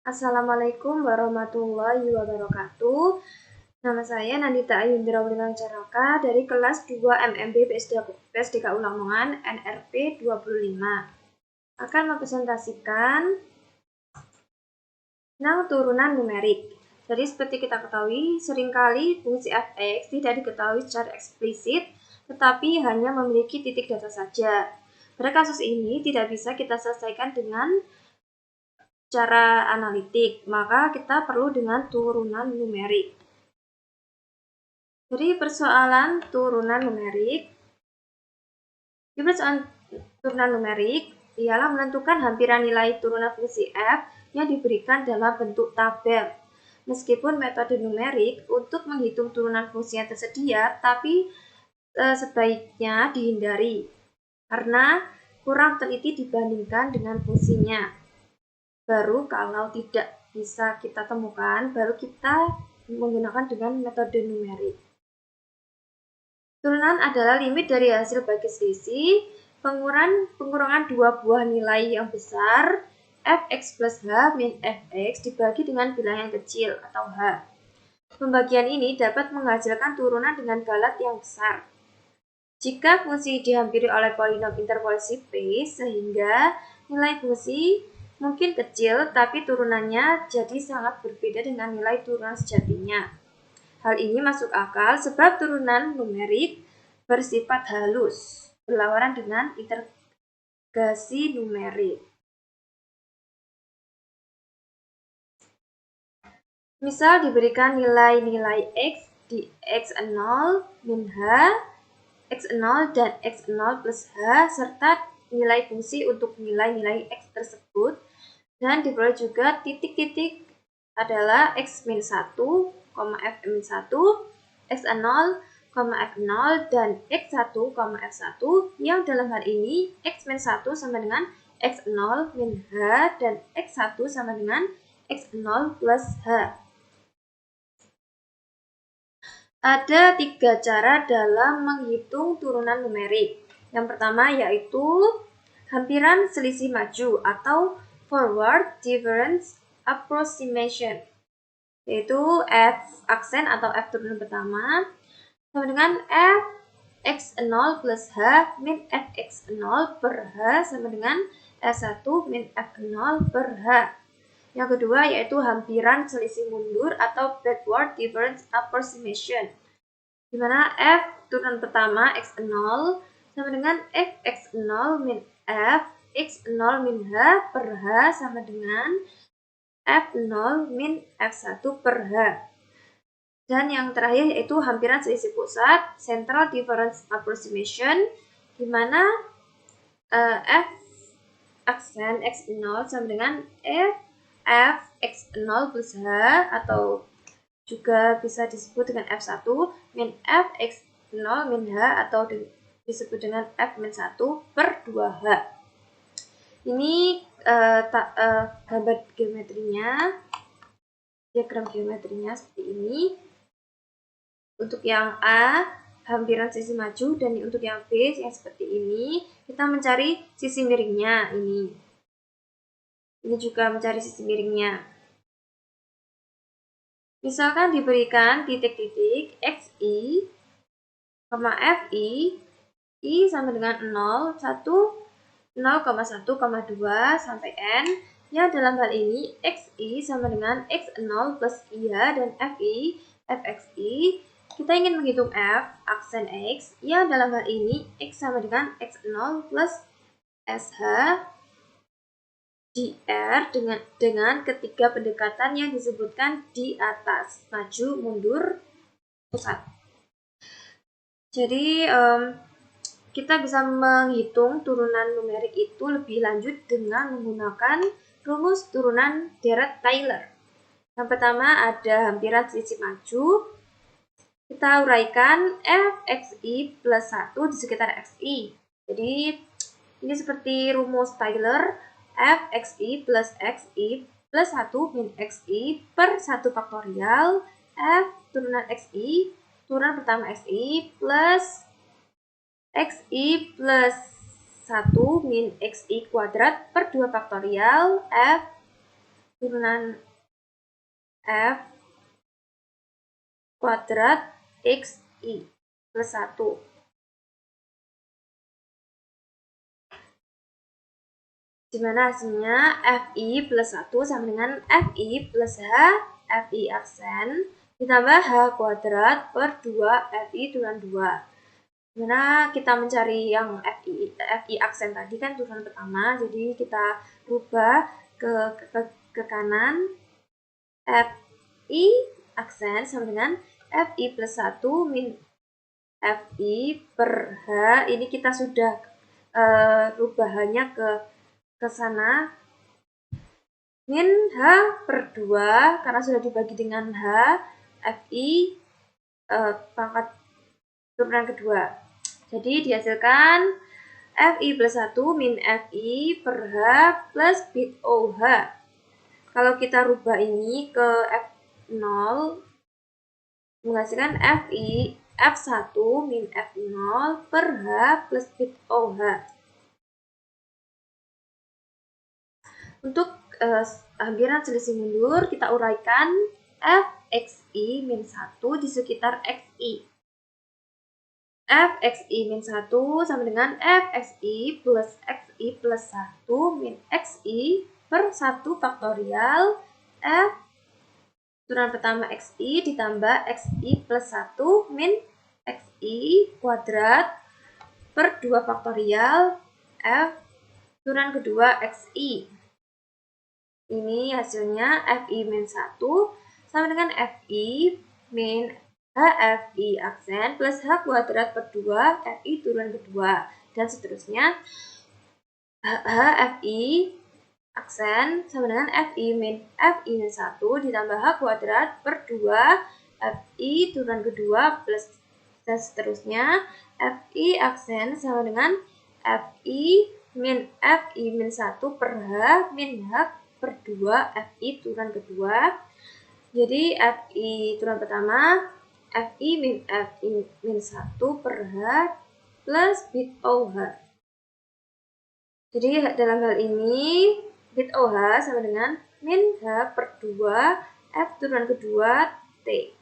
Assalamualaikum warahmatullahi wabarakatuh. Nama saya Nandita Ayundra Caraka dari kelas 2 MMB PSDK Lamongan NRP 25. Akan mempresentasikan tentang turunan numerik. Jadi seperti kita ketahui, seringkali fungsi fx tidak diketahui secara eksplisit, tetapi hanya memiliki titik data saja. Pada kasus ini tidak bisa kita selesaikan dengan cara analitik, maka kita perlu dengan turunan numerik. Jadi persoalan turunan numerik, di persoalan turunan numerik ialah menentukan hampiran nilai turunan fungsi f yang diberikan dalam bentuk tabel. Meskipun metode numerik untuk menghitung turunan fungsi yang tersedia, tapi sebaiknya dihindari karena kurang teliti dibandingkan dengan fungsinya. Baru kalau tidak bisa kita temukan, baru kita menggunakan dengan metode numerik. Turunan adalah limit dari hasil bagi selisih pengurangan dua buah nilai yang besar fx plus h min fx dibagi dengan bilangan kecil atau h. Pembagian ini dapat menghasilkan turunan dengan galat yang besar. Jika fungsi dihampiri oleh polinom interpolasi P, sehingga nilai fungsi mungkin kecil, tapi turunannya jadi sangat berbeda dengan nilai turunan sejatinya. Hal ini masuk akal sebab turunan numerik bersifat halus, berlawanan dengan integrasi numerik. Misal diberikan nilai-nilai x di x0 min h, x0 dan x0 plus h, serta nilai fungsi untuk nilai-nilai x tersebut, dan diperoleh juga titik-titik adalah x-1, f-1, x0, f0, dan x1, f1, yang dalam hal ini x-1 sama dengan x0 min h dan x1 sama dengan x0 plus h. Ada 3 cara dalam menghitung turunan numerik. Yang pertama yaitu hampiran selisih maju atau forward difference approximation, yaitu f aksen atau f turunan pertama sama dengan f x0 plus h min fx0 per h sama dengan f1 min f0 per h. Yang kedua yaitu hampiran selisih mundur atau backward difference approximation, di mana f turunan pertama x0 sama dengan fx0 min f x0 min h per h sama dengan f0 min f1 per h. Dan yang terakhir yaitu hampiran selisih pusat central difference approximation, di mana f aksen x0 sama dengan f x0 plus h atau juga bisa disebut dengan f1 min f x0 min h atau disebut dengan f min 1 per 2h. Ini gambar geometrinya, diagram geometrinya seperti ini. Untuk yang A, hampiran sisi maju, dan untuk yang B yang seperti ini, kita mencari sisi miringnya ini. Ini juga mencari sisi miringnya. Misalkan diberikan titik-titik xi, fi, i sama dengan 0, 1, 0,1, 2 sampai n, yang dalam hal ini xi sama dengan x0 plus ih dan fi, fxi. Kita ingin menghitung f aksen x, yang dalam hal ini x sama dengan x0 plus sh dr dengan ketiga pendekatan yang disebutkan di atas, maju, mundur, pusat. Jadi kita bisa menghitung turunan numerik itu lebih lanjut dengan menggunakan rumus turunan Dirac-Taylor. Yang pertama ada hampiran selisih maju. Kita uraikan fxi plus 1 di sekitar xi. Jadi ini seperti rumus Taylor, fxi plus xi plus 1 min xi per 1 faktorial f turunan xi, turunan pertama xi plus xi plus 1 min xi kuadrat per 2 faktorial f turunan F kuadrat XI plus 1. Dimana hasilnya FI plus 1 sama dengan FI plus H, FI aksen, ditambah H kuadrat per 2 FI turunan 2. Dimana kita mencari yang FI aksen tadi kan turunan pertama, jadi kita rubah ke kanan. FI aksen sama dengan FI plus 1 min FI per H. Ini kita sudah rubahannya ke sana. Min H per 2, karena sudah dibagi dengan H, FI pangkat turunan kedua. Jadi dihasilkan FI plus 1 min FI per H plus bit OH. Kalau kita rubah ini ke F0, menghasilkan FI F1 min F0 per H plus bit OH. Untuk hampiran selisih mundur, kita uraikan Fxi min 1 di sekitar Xi. Fxi min 1 sama dengan Fxi plus Xi plus 1 min Xi per 1 faktorial F turunan pertama Xi ditambah Xi plus 1 min Xi kuadrat per 2 faktorial F turunan kedua Xi. Ini hasilnya Fi min 1 sama dengan Fi min HFI aksen plus H kuadrat per 2 FI turunan kedua, dan seterusnya. HFI aksen sama dengan Fi min 1 ditambah H kuadrat per 2 FI turunan kedua plus, dan seterusnya. Fi aksen sama dengan Fi min 1 per H min H per 2 Fi turunan kedua. Jadi Fi turunan pertama Fi min 1 per H plus bit OH. Jadi dalam hal ini bit OH sama dengan min H per 2 F turunan kedua T.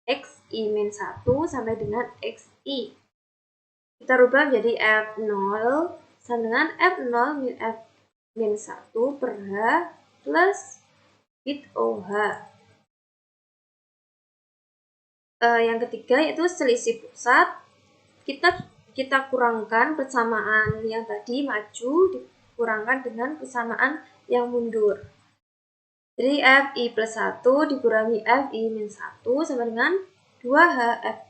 Xi min 1 sampai dengan Xi. Kita rubah menjadi F0 sama dengan F0 min F min 1 per H plus bit OH. Yang ketiga yaitu selisih pusat. Kita kurangkan persamaan yang tadi maju dikurangkan dengan persamaan yang mundur. Jadi Fi plus 1 dikurangi Fi min 1 sama dengan 2H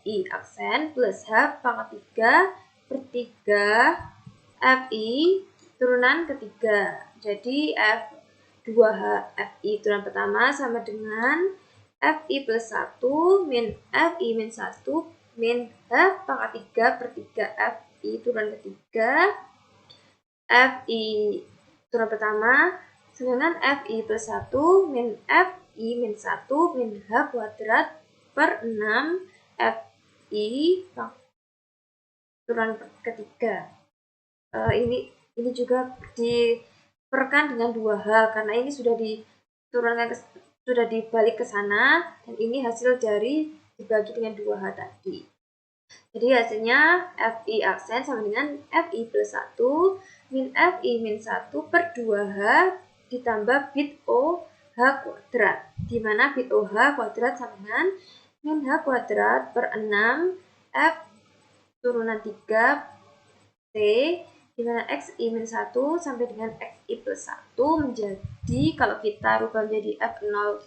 Fi aksen plus H pangkat 3 per 3 Fi turunan ketiga. Jadi F2H Fi turunan pertama sama dengan Fi plus 1 min Fi min 1 min H pangkat 3 per 3 Fi turunan ketiga. Fi turunan pertama sama dengan Fi plus 1 min Fi min 1 min H kuadrat per 6 Fi turunan ketiga. Ini juga diperkan dengan 2H karena ini sudah diturunkan sudah dibalik ke sana, dan ini hasil dari dibagi dengan 2H tadi. Jadi hasilnya Fi aksen sama dengan Fi plus 1 min Fi min 1 per 2H ditambah bit OH kuadrat, di mana bit OH kuadrat sama dengan min H kuadrat per 6 F turunan 3 T, di mana Xi min 1 sampai dengan Xi plus 1 menjadi, kalau kita rubah menjadi F0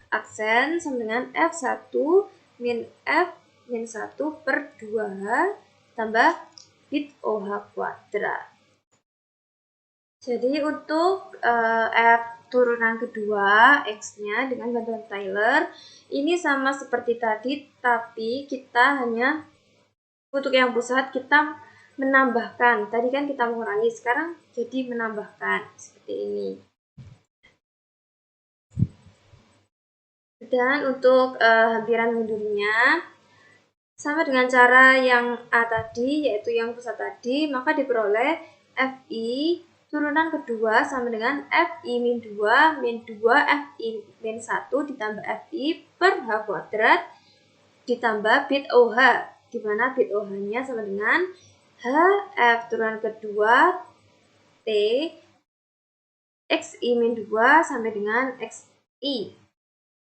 aksen sama dengan F1 min F min 1 per 2H tambah bit OH kuadrat. Jadi untuk F turunan kedua X-nya dengan bantuan Taylor ini sama seperti tadi, tapi kita hanya untuk yang pusat kita menambahkan. Tadi kan kita mengurangi, sekarang jadi menambahkan seperti ini. Dan untuk hampiran mundurnya sama dengan cara yang A tadi, yaitu yang pusat tadi, maka diperoleh Fi Turunan kedua sama dengan Fi min 2 Fi min 1 ditambah Fi per H kuadrat ditambah bit OH, di mana bit OH-nya sama dengan HF turunan kedua T Xi min 2 sampai dengan Xi.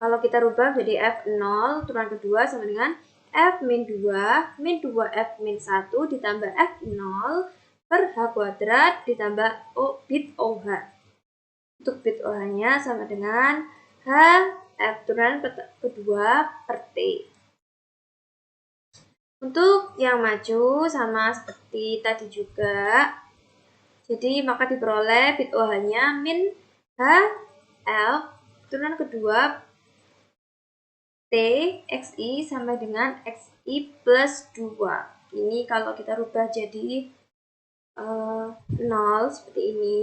Kalau kita rubah jadi F0 turunan kedua sama dengan F min 2 F min 1 ditambah F0 per H kuadrat ditambah bit OH. Untuk bit OH-nya sama dengan HF turunan kedua per T. Untuk yang maju sama seperti tadi juga. Jadi maka diperoleh bit OH-nya min HF turunan kedua T Xi sama dengan Xi plus 2. Ini kalau kita rubah jadi 0 seperti ini.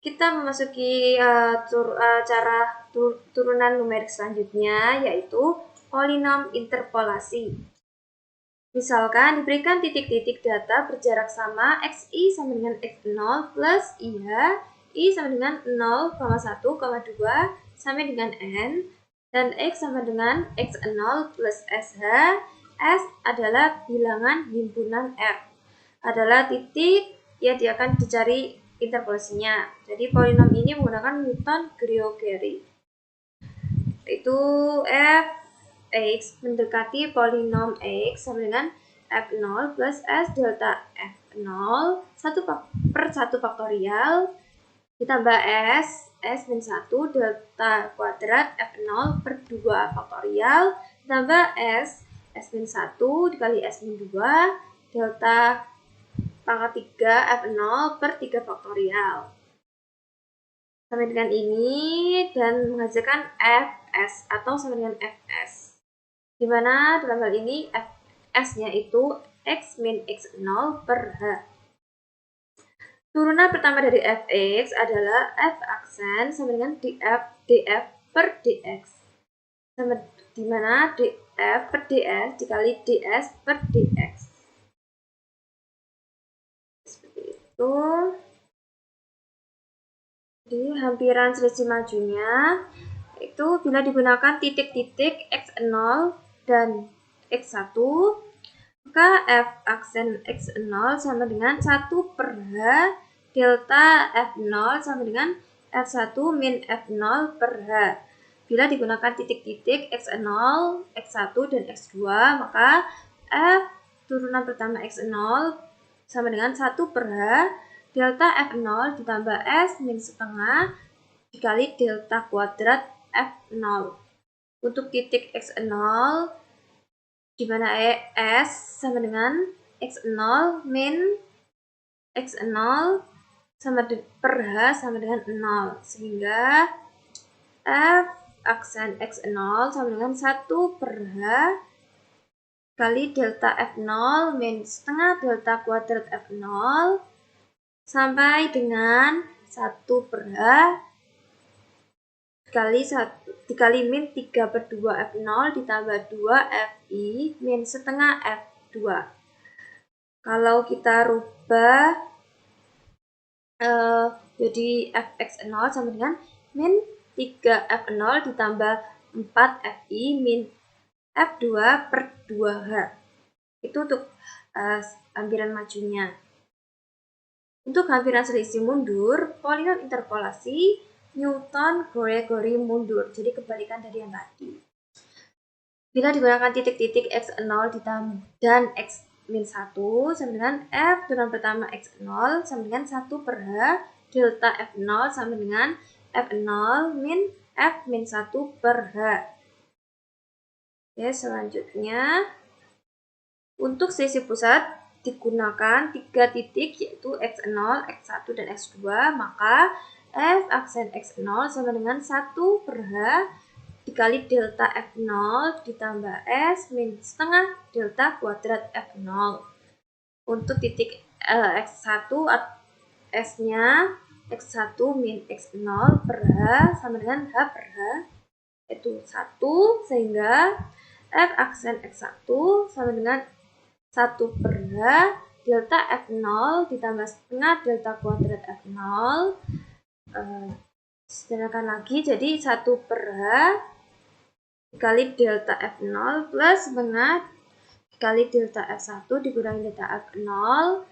Kita memasuki cara turunan numerik selanjutnya, yaitu polinom interpolasi. Misalkan diberikan titik-titik data berjarak sama Xi sama dengan X0 plus I sama dengan 0,1,2 sampai dengan N, dan X sama dengan X0 plus SH. S adalah bilangan himpunan F, adalah titik yang akan dicari interpolasinya. Jadi polinom ini menggunakan Newton-Gregory. Itu Fx mendekati polinom X sama dengan F0 plus S delta F0 1 faktorial ditambah S min 1 delta kuadrat F0 per 2 faktorial ditambah S min 1 dikali S min 2 delta pangkat 3 F0 per 3 faktorial. Sampai dengan ini dan menghasilkan Fs atau sama dengan Fs. Dimana dalam hal ini Fs-nya itu X min X0 per H. Turunan pertama dari Fx adalah F aksen sama dengan df per dx. Dimana df per ds dikali ds per dx. Seperti itu. Jadi hampiran selisih majunya itu bila digunakan titik-titik X0 dan X1, maka F aksen X0 sama dengan 1 per H delta F0 sama dengan F1 min F0 per H. Bila digunakan titik-titik X0, X1, dan X2, maka F turunan pertama X0 sama dengan 1 per H delta F0 ditambah S min setengah dikali delta kuadrat F0. Untuk titik X0, di mana S sama dengan X0 min X0 sama per H sama dengan 0. Sehingga F aksen X0 sama dengan 1 per H kali delta F0 min setengah delta kuadrat F0 sampai dengan 1 per H dikali min 3 per 2 F0 ditambah 2 Fi min setengah F2. Kalau kita rubah jadi Fx0 sama dengan min 3 F0 ditambah 4 Fi min F2 per 2H. Itu untuk hampiran majunya. Untuk hampiran selisih mundur, polinom interpolasi Newton-Gregory mundur. Jadi kebalikan dari yang tadi. Bila digunakan titik-titik X0 dan X min 1 sama dengan F turunan pertama X0 sama dengan 1 per H delta F0 sama dengan F0 min F min 1 per H. Oke, selanjutnya untuk selisih pusat digunakan 3 titik yaitu X0, X1, dan X2, maka F aksen X0 sama dengan 1 per H dikali delta F0 ditambah S min setengah delta kuadrat F0. Untuk titik X1, S-nya X1 min X0 per H sama dengan H per H, itu 1, sehingga F aksen X1 sama dengan 1 per H delta F0 ditambah setengah delta kuadrat F0. Sederhanakan lagi, jadi 1 per H dikali delta F0 plus setengah dikali delta F1 dikurangi delta F0.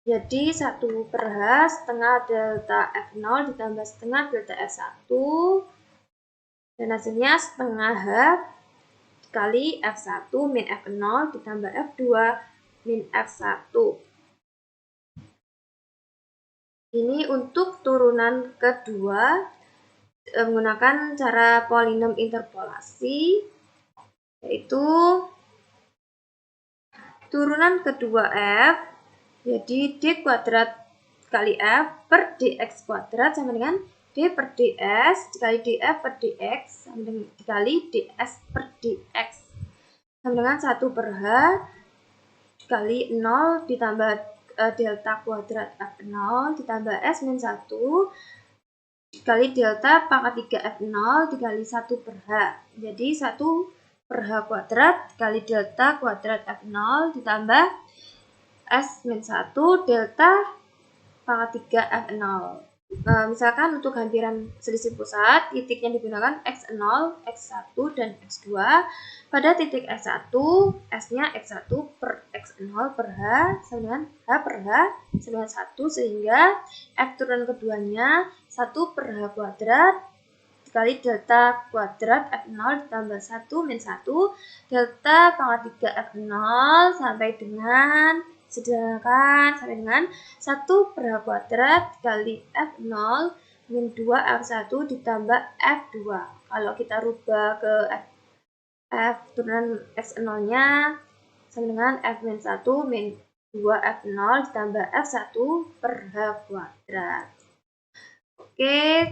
Jadi 1 per H setengah delta F0 ditambah setengah delta F1. Dan hasilnya setengah H dikali F1 min F0 ditambah F2 min F1. Ini untuk turunan kedua menggunakan cara polinom interpolasi, yaitu turunan kedua F, jadi D kuadrat kali F per dx kuadrat sama dengan D per ds dikali df per dx sama dengan dikali ds per dx sama dengan 1 per H dikali 0 ditambah delta kuadrat F0 ditambah S min 1 dikali delta pangkat 3 F0 dikali 1 per H. Jadi 1 per H kuadrat dikali delta kuadrat F0 ditambah S min 1 delta pangkat 3 F0. Misalkan untuk hampiran selisih pusat, titiknya digunakan X0, X1, dan X2. Pada titik X1, S-nya X1 per X0 per H sama dengan H per H sama dengan 1, sehingga F turunan keduanya 1 per H kuadrat dikali delta kuadrat F0 ditambah 1 min 1 delta pangkat 3 F0 sampai dengan sederhanakan sampai dengan 1 per H kuadrat dikali F0 min 2 F1 ditambah F2. Kalau kita rubah ke F turunan X0-nya sama dengan F min 1 min 2 F0 ditambah F1 per H kuadrat. Oke,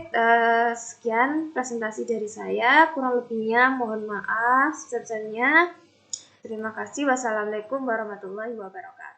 sekian presentasi dari saya. Kurang lebihnya mohon maaf sebesar-besarnya. Terima kasih. Wassalamualaikum warahmatullahi wabarakatuh.